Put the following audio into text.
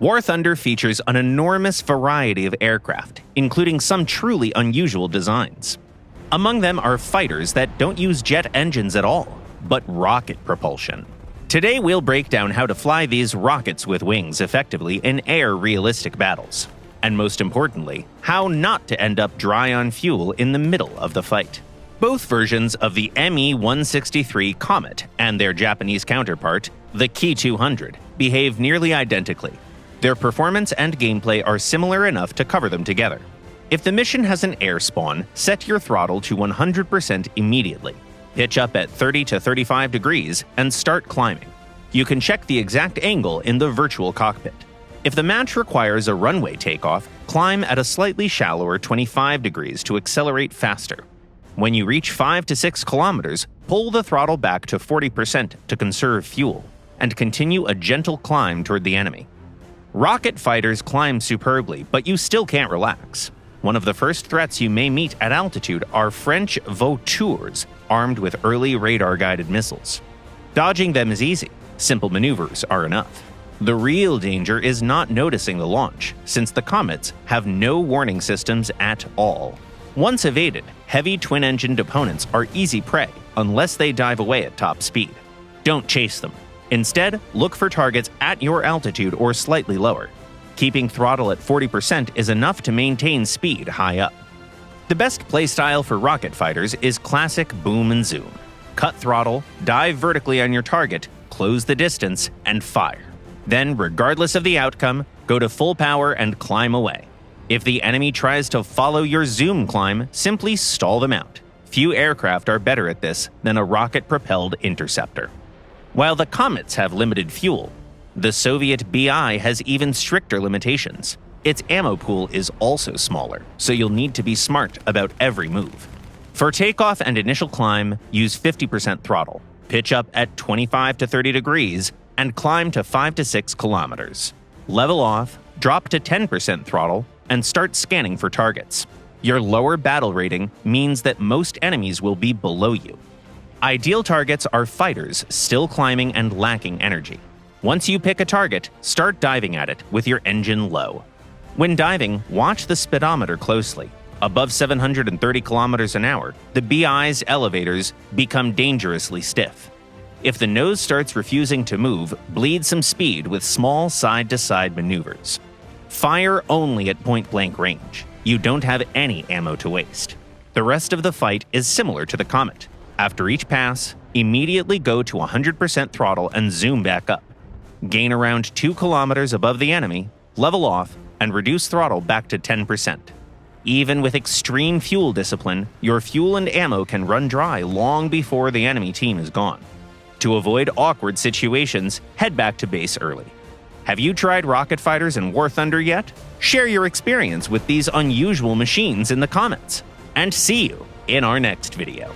War Thunder features an enormous variety of aircraft, including some truly unusual designs. Among them are fighters that don't use jet engines at all, but rocket propulsion. Today we'll break down how to fly these rockets with wings effectively in air-realistic battles. And most importantly, how not to end up dry on fuel in the middle of the fight. Both versions of the Me-163 Comet and their Japanese counterpart, the Ki-200, behave nearly identically. Their performance and gameplay are similar enough to cover them together. If the mission has an air spawn, set your throttle to 100% immediately. Pitch up at 30 to 35 degrees and start climbing. You can check the exact angle in the virtual cockpit. If the match requires a runway takeoff, climb at a slightly shallower 25 degrees to accelerate faster. When you reach 5 to 6 kilometers, pull the throttle back to 40% to conserve fuel, and continue a gentle climb toward the enemy. Rocket fighters climb superbly, but you still can't relax. One of the first threats you may meet at altitude are French Vautours, armed with early radar-guided missiles. Dodging them is easy. Simple maneuvers are enough. The real danger is not noticing the launch, since the Comets have no warning systems at all. Once evaded, heavy twin-engined opponents are easy prey unless they dive away at top speed. Don't chase them. Instead, look for targets at your altitude or slightly lower. Keeping throttle at 40% is enough to maintain speed high up. The best playstyle for rocket fighters is classic boom and zoom. Cut throttle, dive vertically on your target, close the distance, and fire. Then, regardless of the outcome, go to full power and climb away. If the enemy tries to follow your zoom climb, simply stall them out. Few aircraft are better at this than a rocket-propelled interceptor. While the Comets have limited fuel, the Soviet BI has even stricter limitations. Its ammo pool is also smaller, so you'll need to be smart about every move. For takeoff and initial climb, use 50% throttle, pitch up at 25 to 30 degrees, and climb to 5 to 6 kilometers. Level off, drop to 10% throttle, and start scanning for targets. Your lower battle rating means that most enemies will be below you. Ideal targets are fighters still climbing and lacking energy. Once you pick a target, start diving at it with your engine low. When diving, watch the speedometer closely. Above 730 kilometers an hour, the BI's elevators become dangerously stiff. If the nose starts refusing to move, bleed some speed with small side-to-side maneuvers. Fire only at point-blank range. You don't have any ammo to waste. The rest of the fight is similar to the Comet. After each pass, immediately go to 100% throttle and zoom back up. Gain around 2 kilometers above the enemy, level off, and reduce throttle back to 10%. Even with extreme fuel discipline, your fuel and ammo can run dry long before the enemy team is gone. To avoid awkward situations, head back to base early. Have you tried rocket fighters in War Thunder yet? Share your experience with these unusual machines in the comments. And see you in our next video.